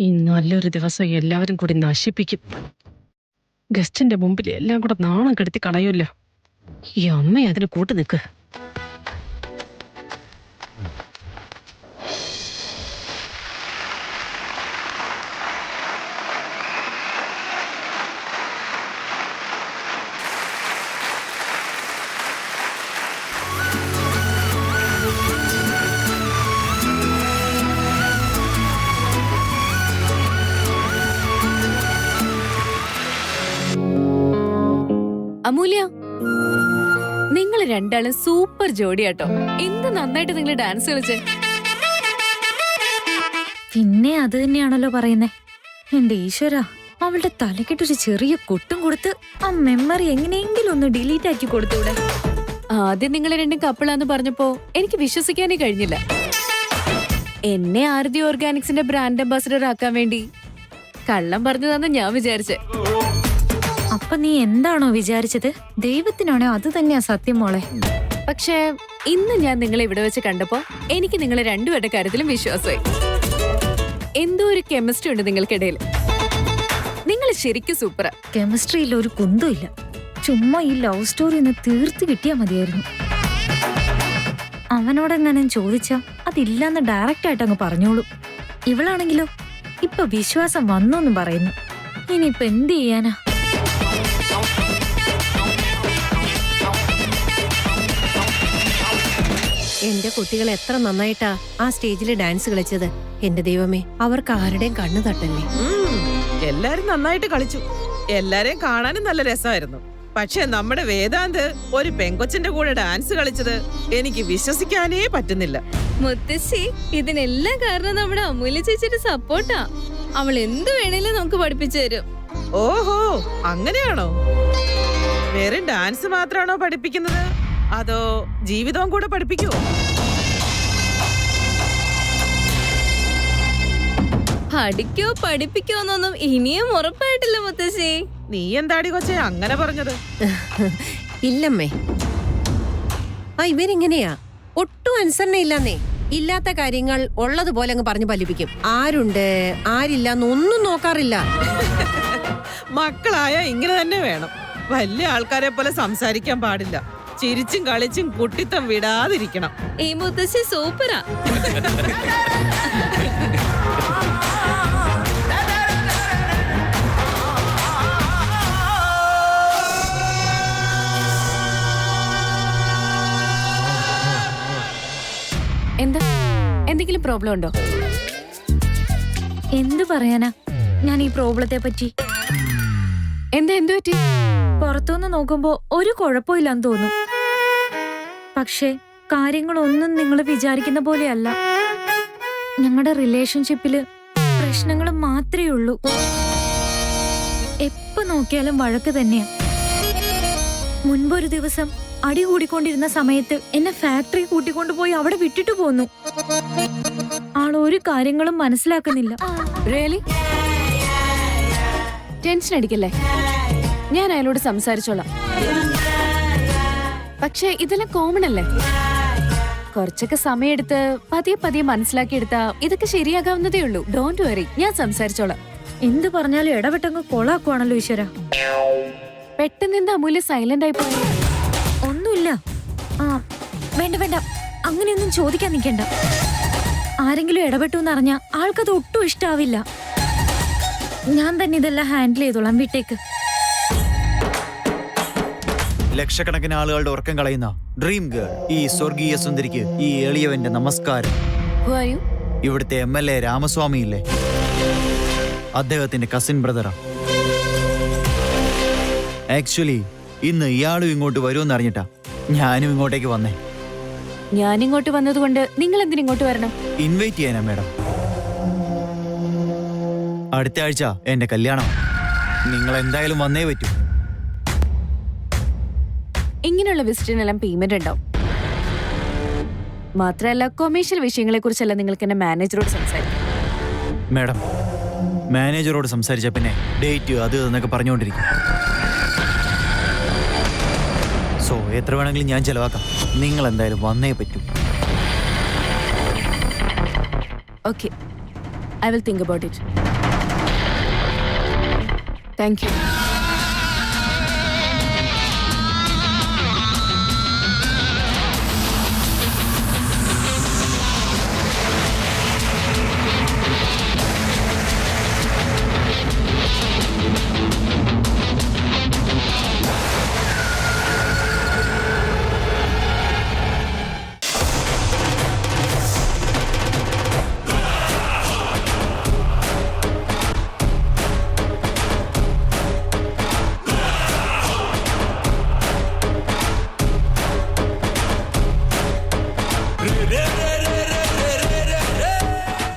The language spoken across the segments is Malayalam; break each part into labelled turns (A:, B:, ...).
A: ഈ നല്ലൊരു ദിവസം എല്ലാവരും കൂടി നശിപ്പിക്കും. ഗസ്റ്റിന്റെ മുമ്പിൽ എല്ലാം കൂടെ നാണം കെടുത്തി കളയുമല്ലോ. ഈ അമ്മ അതിന് കൂട്ടു നിൽക്ക്.
B: അമൂല്യ, നിങ്ങൾ രണ്ടാളും സൂപ്പർ ജോഡിയാട്ടോ. എന്ത് നന്നായിട്ട് നിങ്ങൾ ഡാൻസ് കളിച്ചേ.
C: പിന്നെ അത് തന്നെയാണല്ലോ പറയുന്നേ. എന്റെ ഈശ്വര, അവളുടെ തലക്കെട്ടൊരു ചെറിയ കൊട്ടും കൊടുത്ത് ആ മെമ്മറി എങ്ങനെയെങ്കിലും ഒന്ന് ഡിലീറ്റ് ആക്കി കൊടുത്തൂടെ.
B: ആദ്യം നിങ്ങൾ രണ്ടും കപ്പിളാന്ന് പറഞ്ഞപ്പോ എനിക്ക് വിശ്വസിക്കാനേ കഴിഞ്ഞില്ല. എന്നെ ആരതി ഓർഗാനിക്സിന്റെ ബ്രാൻഡ് അംബാസിഡർ ആക്കാൻ വേണ്ടി കള്ളം പറഞ്ഞതാന്ന് ഞാൻ വിചാരിച്ചേ.
C: അപ്പൊ നീ എന്താണോ വിചാരിച്ചത്? ദൈവത്തിനാണോ അത് തന്നെയാ സത്യം മോളെ.
B: പക്ഷേ ഇന്ന് ഞാൻ നിങ്ങളെ ഇവിടെ വെച്ച് കണ്ടപ്പോ എനിക്ക് നിങ്ങളെ രണ്ടുപേരുടെ കാര്യത്തിലും വിശ്വാസമായി. എന്തോ ഒരു കെമിസ്ട്രി ഉണ്ട് നിങ്ങൾക്കിടയിൽ. നിങ്ങൾ ശരിക്കും സൂപ്പറാ.
C: കെമിസ്ട്രിയിൽ ഒരു കുന്തവും ഇല്ല. ചുമ്മാ ഈ ലവ് സ്റ്റോറി ഒന്ന് തീർത്ത് കിട്ടിയാ മതിയായിരുന്നു. അവനോടെങ്ങനെ ചോദിച്ചാ അതില്ലാന്ന് ഡയറക്റ്റ് ആയിട്ട് അങ്ങ് പറഞ്ഞോളൂ. ഇവളാണെങ്കിലോ ഇപ്പൊ വിശ്വാസം വന്നോന്നും പറയുന്നു. ഇനിയിപ്പൊ എന്ത് ചെയ്യാനാ?
D: എന്റെ കുട്ടികൾ എത്ര നന്നായിട്ടാ ആ സ്റ്റേജിൽ ഡാൻസ് കളിച്ചത്. എന്റെ ദൈവമേ, അവർക്ക് ആരുടെയും കണ്ണു തട്ടല്ലേ.
E: എല്ലാരും നന്നായിട്ട് കളിച്ചു. എല്ലാരെയും കാണാനും നല്ല രസമായിരുന്നു. പക്ഷെ നമ്മുടെ വേദാന്ത് ഒരു പെങ്കൊച്ചിന്റെ കൂടെ ഡാൻസ് കളിച്ചത് എനിക്ക് വിശ്വസിക്കാനേ പറ്റുന്നില്ല.
F: മുത്തശ്ശി, ഇതിനെല്ലാം കാരണം നമ്മുടെ അമൂല്യ ചേച്ചിയുടെ സപ്പോർട്ടാ. അവൾ എന്ത് വേണേലും നമുക്ക് പഠിപ്പിച്ചു തരും.
E: ഓഹോ, അങ്ങനെയാണോ? വേറെ ഡാൻസ് മാത്രമാണോ പഠിപ്പിക്കുന്നത്, അതോ ജീവിതവും കൂടെ പഠിപ്പിക്കുവോ?
F: പഠിക്കോ പഠിപ്പിക്കോന്നൊന്നും ഇനിയും ഉറപ്പായിട്ടില്ല മുത്തശ്ശി.
E: നീ എന്താടി കൊച്ചേ അങ്ങനെ പറഞ്ഞത്?
D: ഇല്ലമ്മേ, ഇവരിങ്ങനെയാ, ഒട്ടും അനുസരണയില്ലെന്നേ. ഇല്ലാത്ത കാര്യങ്ങൾ ഉള്ളതുപോലെ അങ്ങ് പറഞ്ഞു ഫലിപ്പിക്കും. ആരുണ്ട് ആരില്ലെന്നൊന്നും നോക്കാറില്ല.
E: മക്കളായ ഇങ്ങനെ തന്നെ വേണം. വലിയ ആൾക്കാരെ പോലെ സംസാരിക്കാൻ പാടില്ല. ചിരിച്ചും കളിച്ചും കുട്ടിത്തം വിടാതിരിക്കണം.
F: ഈ മുത്തശ്ശി സൂപ്പറാ.
B: എന്താ, എന്തെങ്കിലും പ്രോബ്ലം ഉണ്ടോ?
C: എന്തു പറയാനാ ഞാൻ ഈ പ്രോബ്ലത്തെ പറ്റി?
B: എന്തു പറ്റി?
C: പുറത്തുനിന്ന് നോക്കുമ്പോ ഒരു കുഴപ്പമില്ലാന്ന് തോന്നും. പക്ഷേ കാര്യങ്ങളൊന്നും നിങ്ങൾ വിചാരിക്കുന്ന പോലെയല്ല. ഞങ്ങളുടെ റിലേഷൻഷിപ്പില് പ്രശ്നങ്ങൾ മാത്രമേ ഉള്ളൂ. എപ്പോ നോക്കിയാലും വഴക്ക് തന്നെയാ. മുൻപൊരു ദിവസം അടി കൂടിക്കൊണ്ടിരുന്ന സമയത്ത് എന്നെ ഫാക്ടറി കൂട്ടിക്കൊണ്ടുപോയി അവിടെ വിട്ടിട്ട് പോന്നു. ആൾ ഒരു കാര്യങ്ങളും മനസ്സിലാക്കുന്നില്ല.
B: റിയലി? ടെൻഷൻ അടിക്കല്ലേ, ഞാൻ അയാളോട് സംസാരിച്ചോളാം. പക്ഷെ ഇതെല്ലാം കോമൺ അല്ലേ? കുറച്ചൊക്കെ സമയമെടുത്ത് പതിയെ പതിയെ മനസ്സിലാക്കിയെടുത്താ ഇതൊക്കെ ശരിയാകാവുന്നതേ ഉള്ളൂ. ഡോണ്ട് വറി, ഞാൻ സംസാരിച്ചോളാം.
C: എന്ത് പറഞ്ഞാലും ഇടപെട്ടങ്ങ് കൊളാക്കുവാണല്ലോ ഈശ്വര.
B: പെട്ടെന്ന് എന്താ അമൂല്യ സൈലന്റ് ആയി പോയി?
C: ഒന്നുമില്ല. വേണ്ട വേണ്ട, അങ്ങനെയൊന്നും ചോദിക്കാൻ നിൽക്കണ്ട. ആരെങ്കിലും ഇടപെട്ടു എന്നറിഞ്ഞാ ആൾക്കത് ഒട്ടും ഇഷ്ടാവില്ല. ഞാൻ തന്നെ ഇതെല്ലാം ഹാൻഡിൽ ചെയ്തോളാം, വിട്ടേക്ക്.
G: ലക്ഷക്കണക്കിന് ആളുകളുടെ ഉറക്കം കളയുന്ന ഡ്രീം ഗേൾ, ഈ സ്വർഗീയ സുന്ദരിക്ക് ഈ എളിയവന്റെ നമസ്കാരം.
B: Who are you?
G: ഇവിടുത്തെ MLA രാമസ്വാമി ഇല്ലേ, അദ്ദേഹത്തിന്റെ കസിൻ ബ്രദറാ. ആക്ച്വലി ഇന്ന് ഇയാളും ഇങ്ങോട്ട് വരുമെന്ന് അറിഞ്ഞിട്ടാ ഞാനും ഇങ്ങോട്ടേക്ക് വന്നേ.
B: ഞാനിങ്ങോട്ട് വന്നതുകൊണ്ട് നിങ്ങൾ എന്തിനിങ്ങോട്ട് വരണം?
G: ഇൻവൈറ്റ് ചെയ്യാനാ മേഡം. അടുത്ത ആഴ്ച എന്റെ കല്യാണം. നിങ്ങൾ എന്തായാലും വന്നേ പറ്റൂ.
B: ഇങ്ങനെയുള്ള വിസിറ്റിനെല്ലാം പേയ്മെന്റ് ഉണ്ടാവും. മാത്രമല്ല കൊമേഴ്ഷ്യൽ വിഷയങ്ങളെ കുറിച്ചല്ല നിങ്ങൾക്ക് എന്നെ മാനേജറോട് സംസാരിക്കാം.
G: മേഡം, മാനേജറോട് സംസാരിച്ച പിന്നെ ഡേറ്റ് അത് എന്നൊക്കെ പറഞ്ഞുകൊണ്ടിരിക്കും. സോ എത്ര വേണമെങ്കിലും ഞാൻ ചെലവാക്കാം. നിങ്ങൾ എന്തായാലും വന്നേ പറ്റൂ.
B: Okay, I will think about it. Thank you.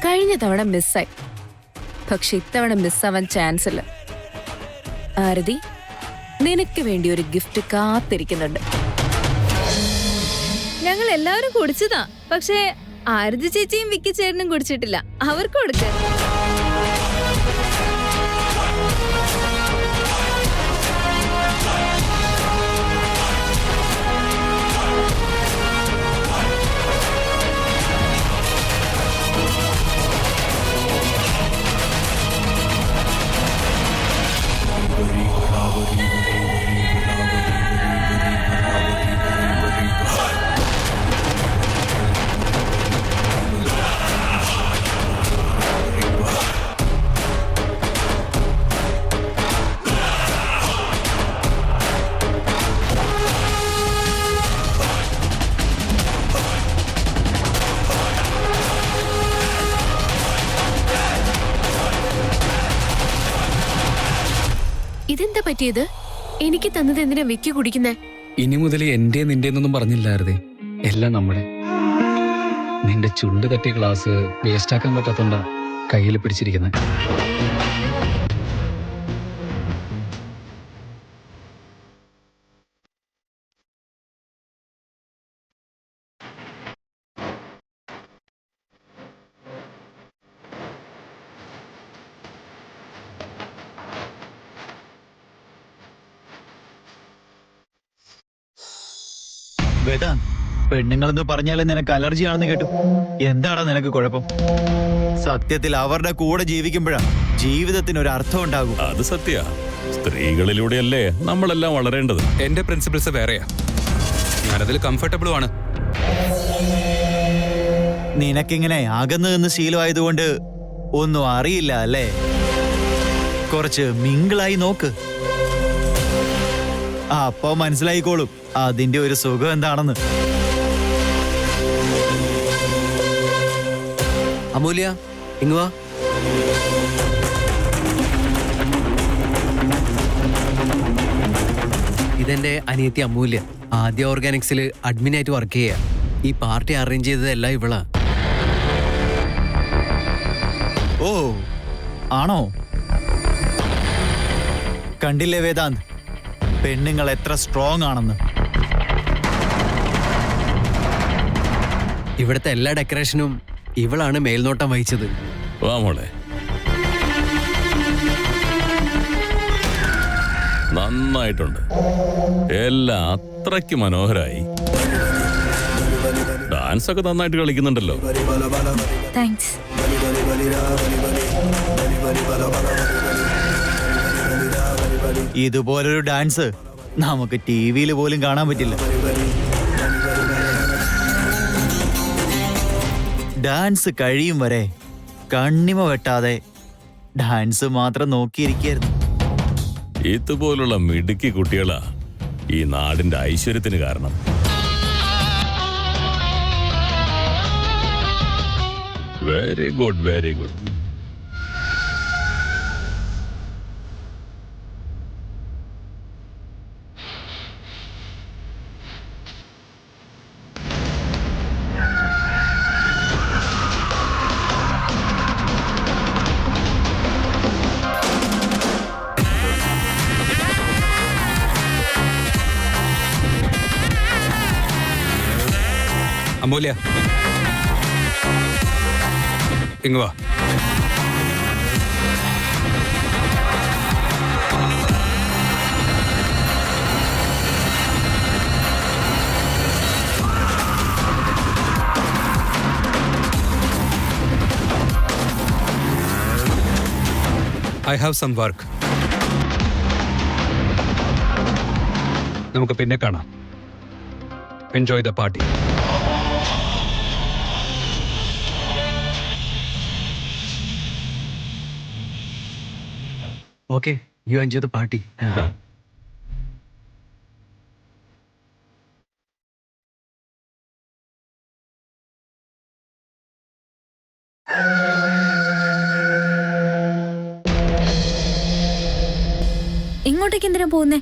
B: കഴിഞ്ഞ തവണ മിസ്സായി, പക്ഷെ ഇത്തവണ മിസ്സാവാൻ ചാൻസ് ഇല്ല. ആരതി, നിനക്ക് വേണ്ടി ഒരു ഗിഫ്റ്റ് കാത്തിരിക്കുന്നുണ്ട്.
F: ഞങ്ങൾ എല്ലാവരും കുടിച്ചതാ, പക്ഷേ ആരതി ചേച്ചിയും വിക്കി ചേട്ടനും കുടിച്ചിട്ടില്ല. അവർക്ക് കൊടുക്ക.
B: ഇതെന്താ പറ്റിയത്? എനിക്ക് തന്നത് എന്തിനാ വിക്കി കുടിക്കുന്നേ?
H: ഇനി മുതൽ എന്റെ നിന്റെന്നൊന്നും പറഞ്ഞില്ലായിരുന്നേ, എല്ലാം നമ്മുടെ. നിന്റെ ചുണ്ട് തട്ടിയ ഗ്ലാസ് വേസ്റ്റ് ആക്കാൻ പറ്റാത്തോണ്ടാ കയ്യിൽ പിടിച്ചിരിക്കുന്നത്.
G: വേദാന്ത്, പെണ്ണുങ്ങളെന്ന് പറഞ്ഞാലേ നിനക്ക് അലർജി ആണെന്ന് കേട്ടു. എന്താടാ നിനക്ക് കുഴപ്പം? സത്യത്തിൽ അവരുടെ കൂടെ ജീവിക്കുമ്പോഴാ ജീവിതത്തിന് ഒരു അർത്ഥം ഉണ്ടാകും.
I: അത് സത്യ. സ്ത്രീകളിലൂടെയല്ലേ നമ്മളെല്ലാം വളരേണ്ടത്.
H: എന്റെ പ്രിൻസിപ്പിൾസ് വേറെയാ, ഞാനതിൽ കംഫർട്ടബിളും ആണ്.
G: നിനക്കിങ്ങനെ അകന്നു നിന്ന് ശീലമായതുകൊണ്ട് ഒന്നും അറിയില്ല അല്ലേ? കുറച്ച് മിങ്കിളായി നോക്ക്, അപ്പൊ മനസ്സിലായിക്കോളും അതിന്റെ ഒരു സുഖം എന്താണെന്ന്.
J: അമൂല്യ, ഇങ്ങ് വാ. ഇതെന്റെ അനിയത്തി അമൂല്യ. ആദ്യ ഓർഗാനിക്സിൽ അഡ്മിനായിട്ട് വർക്ക് ചെയ്യാ. ഈ പാർട്ടി അറേഞ്ച് ചെയ്തതെല്ലാം ഇവളാ.
G: ഓ ആണോ? കണ്ടില്ലേ വേദാന്ത്, പെണ്ണുങ്ങൾ എത്ര സ്ട്രോങ് ആണെന്ന്.
J: ഇവിടുത്തെ എല്ലാ ഡെക്കറേഷനും ഇവളാണ് മേൽനോട്ടം വഹിച്ചത്.
I: വാ മോളെ, നന്നായിട്ടുണ്ട്. എല്ലാം അത്രയ്ക്ക് മനോഹരായി. ഡാൻസ് ഒക്കെ നന്നായിട്ട് കളിക്കുന്നുണ്ടല്ലോ.
C: താങ്ക്സ്.
G: ഇതുപോലൊരു ഡാൻസ് നമുക്ക് ടിവിയിൽ പോലും കാണാൻ പറ്റില്ല. ഡാൻസ് കഴിയും വരെ കണ്ണിമ വെട്ടാതെ ഡാൻസ് മാത്രം നോക്കിയിരിക്കായിരുന്നു.
I: ഇതുപോലുള്ള മിടുക്കി കുട്ടികളാ ഈ നാടിന്റെ ഐശ്വര്യത്തിന് കാരണം. Very good, very good.
H: Amulya, ഇങ്ങ് വാ. I have some work. നമുക്ക് പിന്നെ കാണാം. Enjoy the party.
J: Okay, you enjoy the party.
C: ഇങ്ങോട്ടേക്ക് എന്തിനാ പോകുന്നേ?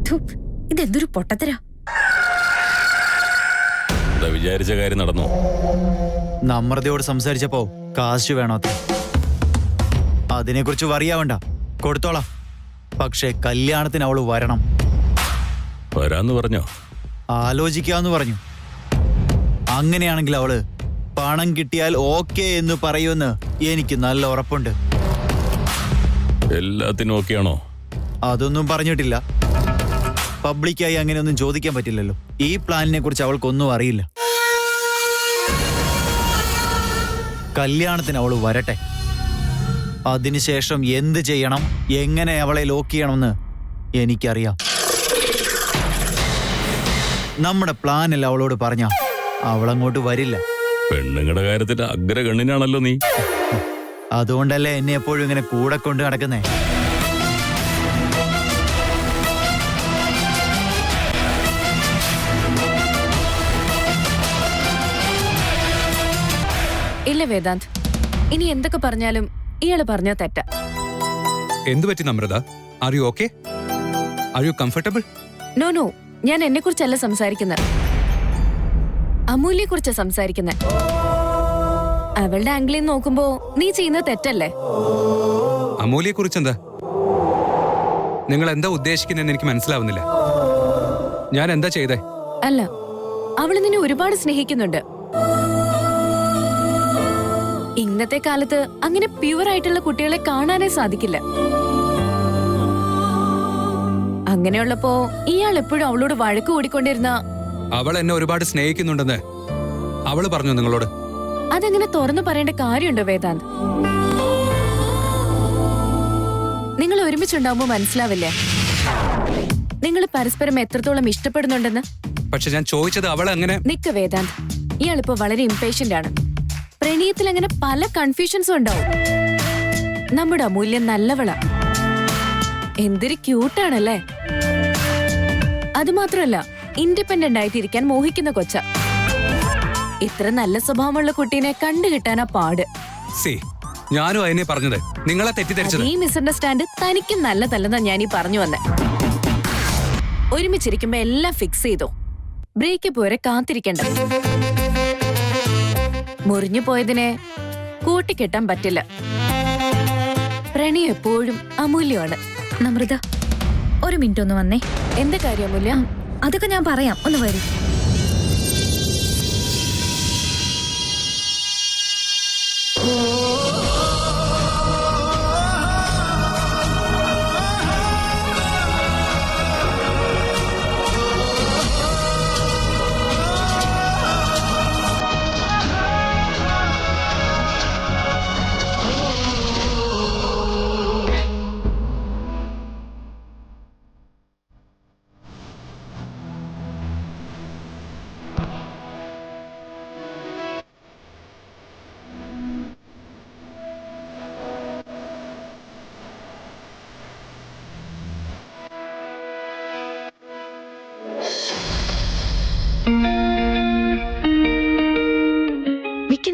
C: ഥു, ഇതെന്തൊരു പൊട്ടത്തരാ.
I: വിചാരിച്ച കാര്യം നടന്നു.
G: നമ്രതയോട് സംസാരിച്ചപ്പോ കാശ് വേണോ? അതിനെക്കുറിച്ച് വറിയാവണ്ട, കൊടുത്തോളാം. പക്ഷെ കല്യാണത്തിന് അവള് വരണം.
I: വരാന്ന് പറഞ്ഞോ?
G: ആലോചിക്കാന്ന് പറഞ്ഞു. അങ്ങനെയാണെങ്കിൽ അവള് പണം കിട്ടിയാൽ ഓക്കെ എന്ന് പറയുമെന്ന് എനിക്ക് നല്ല ഉറപ്പുണ്ട്.
I: എല്ലാത്തിനും ഓക്കെയാണോ?
G: അതൊന്നും പറഞ്ഞിട്ടില്ല. പബ്ലിക്കായി അങ്ങനെയൊന്നും ചോദിക്കാൻ പറ്റില്ലല്ലോ. ഈ പ്ലാനിനെ കുറിച്ച് അവൾക്കൊന്നും അറിയില്ല. കല്യാണത്തിന് അവള് വരട്ടെ. അതിനുശേഷം എന്ത് ചെയ്യണം, എങ്ങനെ അവളെ ലോക്ക് ചെയ്യണമെന്ന് എനിക്കറിയാം. നമ്മുടെ പ്ലാനിൽ അവളോട് പറഞ്ഞ അവളങ്ങോട്ട് വരില്ല.
I: പെണ്ണുങ്ങളുടെ കാര്യത്തിൽ അഗ്രഗണ്യനാണല്ലോ നീ.
G: അതുകൊണ്ടല്ലേ എന്നെ എപ്പോഴും ഇങ്ങനെ കൂടെ കൊണ്ട് നടക്കുന്നേ.
B: ഇല്ല വേദാന്ത്, ഇനി എന്തൊക്കെ പറഞ്ഞാലും ഇയാള് പറഞ്ഞ തെറ്റാ.
H: എന്തു പറ്റി Namrata? Are you okay? Are you comfortable?
B: No no, ഞാൻ എന്നെ കുറിച്ചല്ല സംസാരിക്കുന്നത്, അമൂല്യെ കുറിച്ചാ സംസാരിക്കുന്നത്. അവളുടെ ആംഗിളിൽ നോക്കുമ്പോ നീ ചെയ്യുന്ന തെറ്റല്ലേ?
H: അമൂല്യെ കുറിച്ച് എന്താ? നിങ്ങൾ എന്താ ഉദ്ദേശിക്കുന്നതെന്ന് എനിക്ക് മനസ്സിലാവുന്നില്ല. ഞാൻ എന്താ ചെയ്തേ?
B: അല്ല, അവള് നിന്നെ ഒരുപാട് സ്നേഹിക്കുന്നുണ്ട്. ഇന്നത്തെ കാലത്ത് അങ്ങനെ പ്യുവർ ആയിട്ടുള്ള കുട്ടികളെ കാണാനേ സാധിക്കില്ല. അങ്ങനെയുള്ളപ്പോ ഇയാൾ എപ്പോഴും അവളോട് വഴക്ക് കൂടിക്കൊണ്ടിരുന്ന.
H: അവൾ എന്നെ ഒരുപാട് സ്നേഹിക്കുന്നുണ്ടെന്ന് അവള് പറഞ്ഞു നിങ്ങളോട്?
B: അതങ്ങനെ തുറന്നു പറയേണ്ട കാര്യമുണ്ടോ വേദാന്ത്? നിങ്ങൾ ഒരുമിച്ചുണ്ടാവുമ്പോ മനസ്സിലാവില്ലേ നിങ്ങൾ പരസ്പരം എത്രത്തോളം ഇഷ്ടപ്പെടുന്നുണ്ടെന്ന്?
H: പക്ഷെ ഞാൻ ചോദിച്ചത് അവൾ അങ്ങനെ.
B: നിക്ക് വേദാന്ത്, ഇയാളിപ്പോ വളരെ ഇംപേഷ്യന്റ് ആണ്. പ്രണയത്തിൽ അങ്ങനെ പല കൺഫ്യൂഷൻസും ഉണ്ടാവും. നമ്മുടെ അമൂല്യം നല്ലവളാ, എന്തൊരു ക്യൂട്ടാണല്ലേ. അതുമാത്രമല്ല, ഇൻഡിപെൻഡന്റ് ആയിട്ടിരിക്കാൻ മോഹിക്കുന്ന കൊച്ച. ഇത്ര നല്ല സ്വഭാവമുള്ള കുട്ടീനെ കണ്ടുകിട്ടാനാ പാട്.
H: ഞാനും അതിനെ പറഞ്ഞത്, നിങ്ങളെ തെറ്റിദ്ധരിച്ചത്.
B: ഈ മിസ്അണ്ടർസ്റ്റാൻഡ് തനിക്കും നല്ലതല്ലെന്നാ ഞാനീ പറഞ്ഞു വന്നെ. ഒരുമിച്ചിരിക്കുമ്പോ എല്ലാം ഫിക്സ് ചെയ്തോ. ബ്രേക്കപ്പ് വരെ കാത്തിരിക്കണ്ട. മുറിഞ്ഞു പോയതിനെ കൂട്ടിക്കെട്ടാൻ പറ്റില്ല. പ്രണയം എപ്പോഴും അമൂല്യമാണ്.
C: നമ്രത, ഒരു മിനിറ്റ് ഒന്ന് വന്നേ.
B: എന്താ കാര്യം അമൂല്യ?
C: അതൊക്കെ ഞാൻ പറയാം, ഒന്ന് വരൂ.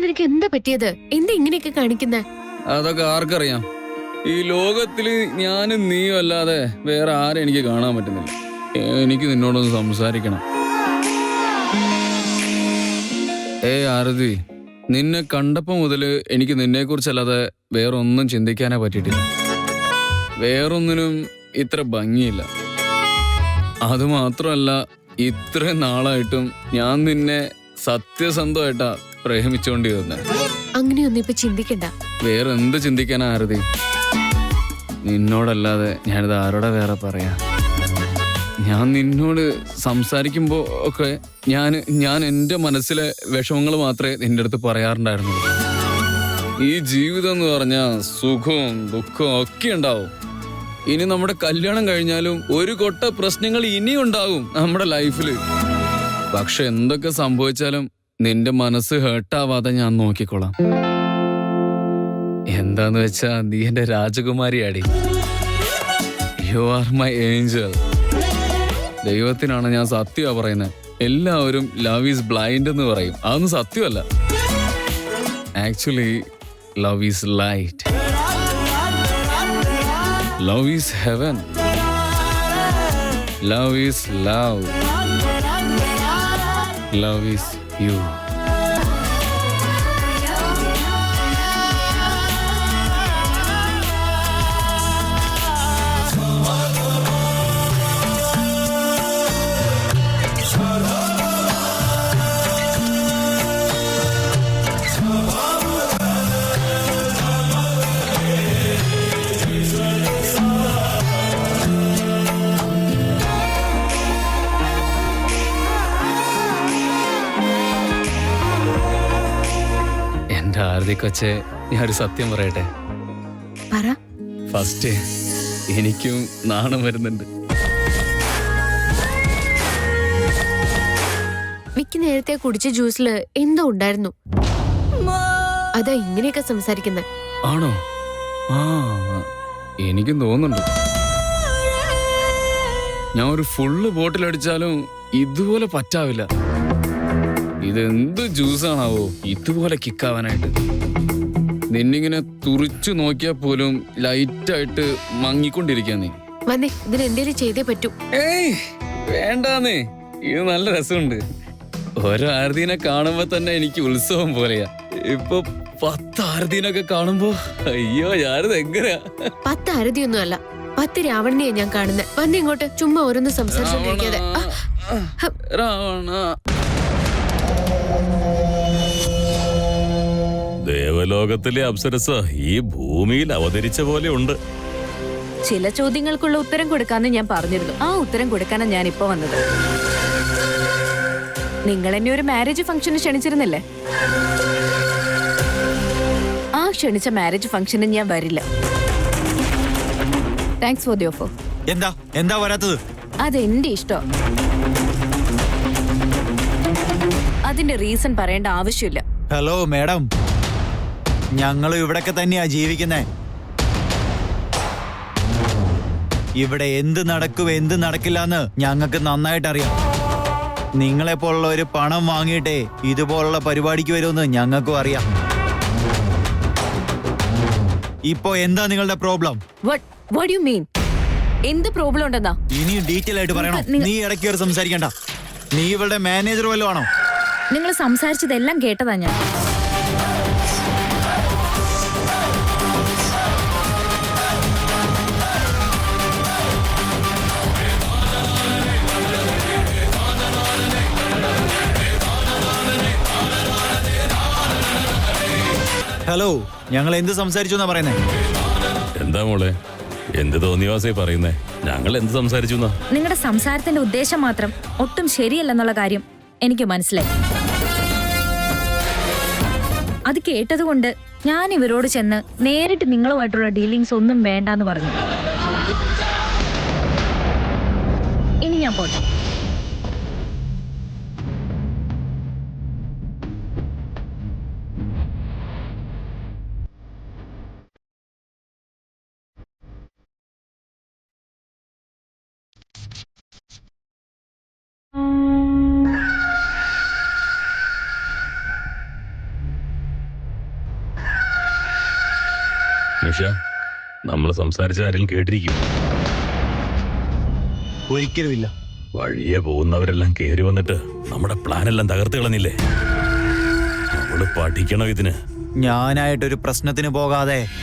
B: നിനക്ക് എന്താ പറ്റിയത്? എന്താ ഇങ്ങനെയൊക്കെ കാണിക്കുന്നേ?
K: അതൊക്കെ ആർക്കറിയാം. ഈ ലോകത്തില് ഞാനും നീയും അല്ലാതെ വേറെ ആരും എനിക്ക് കാണാൻ പറ്റുന്നില്ല. എനിക്ക് നിന്നോടൊന്ന് സംസാരിക്കണം. ആരതി, നിന്നെ കണ്ടപ്പോ മുതല് എനിക്ക് നിന്നെ കുറിച്ചല്ലാതെ വേറൊന്നും ചിന്തിക്കാനേ പറ്റിയിട്ടില്ല. വേറൊന്നിനും ഇത്ര ഭംഗിയില്ല. അതുമാത്രമല്ല, ഇത്രയും നാളായിട്ടും ഞാൻ നിന്നെ സത്യസന്ധമായിട്ടാ പ്രേമിച്ചോണ്ടിരുന്നെ.
B: അങ്ങനെയൊന്നും ഇപ്പൊ ചിന്തിക്കണ്ട.
K: വേറെ എന്ത് ചിന്തിക്കാനാ ആരതി? നിന്നോടല്ലാതെ ഞാനിത് ആരോടെ വേറെ പറയാ? ഞാൻ നിന്നോട് സംസാരിക്കുമ്പോ ഒക്കെ ഞാൻ എൻ്റെ മനസ്സിലെ വിഷമങ്ങൾ മാത്രമേ നിന്റെ അടുത്ത് പറയാറുണ്ടായിരുന്നുള്ളൂ. ഈ ജീവിതം എന്ന് പറഞ്ഞാൽ സുഖവും ദുഃഖവും ഒക്കെ ഉണ്ടാവും. ഇനി നമ്മുടെ കല്യാണം കഴിഞ്ഞാലും ഒരു കൊട്ട പ്രശ്നങ്ങൾ ഇനിയും ഉണ്ടാകും നമ്മുടെ ലൈഫില്. പക്ഷെ എന്തൊക്കെ സംഭവിച്ചാലും നിന്റെ മനസ്സ് ഹേർട്ടാവാതെ ഞാൻ നോക്കിക്കോളാം. എന്താന്ന് വെച്ചാ നീ എന്റെ രാജകുമാരിയാടി. You are my angel. ദൈവത്തിനാണ് ഞാൻ സത്യമാ പറയുന്നത്. എല്ലാവരും ലവ് ഈസ് ബ്ലൈൻഡ് എന്ന് പറയും. അതൊന്നും സത്യമല്ല. Actually love is light. Love is heaven. Love is love. Love is you. എന്റെ ആരതി കൊച്ചെ, ഞാനൊരു സത്യം പറയട്ടെ.
C: പറ.
K: ഫസ്റ്റ് എനിക്കും നാണം വരുന്നുണ്ട്.
B: മിക്ക നേരത്തെ കുടിച്ച ജ്യൂസില് എന്തോ ഉണ്ടായിരുന്നു. അതാ ഇങ്ങനെയൊക്കെ സംസാരിക്കുന്നത്.
K: ആണോ? ആ, എനിക്കും തോന്നുന്നുണ്ട്. ഞാൻ ഒരു ഫുള്ള് ബോട്ടിൽ അടിച്ചാലും ഇതുപോലെ പറ്റാവില്ല. ഇതെന്ത് ജ്യൂസാണാവോ ഇതുപോലെ കിക്കാവാനായിട്ട്. നിന്നിങ്ങനെ തുറിച്ചു നോക്കിയാൽ പോലും ലൈറ്റായിട്ട് മങ്ങിക്കൊണ്ടിരിക്കാ നീ.
B: വന്നേ, ഇതിന് എന്തേലും ചെയ്തേ പറ്റൂ.
K: ഏയ് വേണ്ടാന്നേ, ഇത് നല്ല രസമുണ്ട്. ഓരോ ആരതീനെ കാണുമ്പോ തന്നെ എനിക്ക് ഉത്സവം പോലെയാ. ഇപ്പൊ 10 ആരതീനൊക്കെ കാണുമ്പോ അയ്യോ ഞാനിത് എങ്ങനെയാ.
B: 10 ആരതിയൊന്നും അല്ല, 10 രാവണനെയാ ഞാൻ കാണുന്നത്. വന്നേ ഇങ്ങോട്ട്, ചുമ്മാ ഓരോന്ന് സംസാരിച്ചോണ്ടിരിക്കാതെ.
K: രാവണ.
I: ദേവലോകത്തിലെ അപ്സരസ ഈ ഭൂമിയിൽ അവതരിച്ച പോലെ ഉണ്ട്.
B: ചില ചോദ്യങ്ങൾക്കുള്ള ഉത്തരം കൊടുക്കാന്ന് ഞാൻ പറഞ്ഞിരുന്നു. ആ ഉത്തരം കൊടുക്കാനാണ് ഞാൻ ഇപ്പൊ വന്നത്. നിങ്ങൾ എന്നെ ഒരു മാരേജ് ഫംഗ്ഷന് ക്ഷണിച്ചിരുന്നില്ലേ? ആ ക്ഷണിച്ച മാരേജ് ഫംഗ്ഷന് ഞാൻ വരില്ല. Thanks for the offer.
G: എന്താ വരാത്തത്?
B: അതെന്റെ ഇഷ്ടം. അതിന്റെ റീസൺ പറയേണ്ട ആവശ്യമില്ല.
G: ഹലോ മാഡം, ഞങ്ങളും ഇവിടൊക്കെ തന്നെയാ ജീവിക്കുന്നേ. ഇവിടെ എന്ത് നടക്കും എന്ത് നടക്കില്ല എന്ന് ഞങ്ങൾക്ക് നന്നായിട്ട് അറിയാം. നിങ്ങളെപ്പോലുള്ള ഒരു പണം വാങ്ങിയിട്ടേ ഇതുപോലുള്ള പരിപാടിക്ക് വരുമെന്ന് ഞങ്ങൾക്കും അറിയാം. ഇപ്പോ എന്താ നിങ്ങളുടെ problem?
B: What do you mean? എന്ത് പ്രോബ്ലം ഉണ്ടെന്നാ?
G: ഇനി ഡീറ്റെയിൽ ആയിട്ട് പറയണോ? നീ ഇടയ്ക്ക് കയറി സംസാരിക്കണ്ട. നീ ഇവളുടെ മാനേജർ വല്ലതും ആണോ?
C: നിങ്ങൾ സംസാരിച്ചതെല്ലാം കേട്ടതാ ഞാൻ.
G: ഹലോ, ഞങ്ങൾ എന്ത് സംസാരിച്ചു എന്നാ പറയുന്നേ?
I: എന്താ മോളെ, എന്ത് തോന്നിയവാസേ പറയുന്നേ? ഞങ്ങൾ എന്ത് സംസാരിച്ചു എന്നാ?
C: നിങ്ങളുടെ സംസാരത്തിന്റെ ഉദ്ദേശം മാത്രം ഒട്ടും ശരിയല്ലെന്നുള്ള കാര്യം എനിക്ക് മനസ്സിലായി. അത് കേട്ടതുകൊണ്ട് ഞാൻ ഇവരോട് ചെന്ന് നേരിട്ട് നിങ്ങളുമായിട്ടുള്ള ഡീലിങ്സ് ഒന്നും വേണ്ടാന്ന് പറഞ്ഞു. ഇനി ഞാൻ പോട്ടെ.
I: നിഷ, നമ്മൾ സംസാരിച്ച ആരെങ്കിലും കേട്ടിരിക്കും?
G: ഒരിക്കലുമില്ല.
I: വഴിയെ പോകുന്നവരെല്ലാം കേറി വന്നിട്ട് നമ്മുടെ പ്ലാനെല്ലാം തകർത്ത് കളഞ്ഞില്ലേ? നമ്മള് പഠിക്കണം ഇതിന്.
G: ഞാനായിട്ടൊരു പ്രശ്നത്തിന് പോകാതെ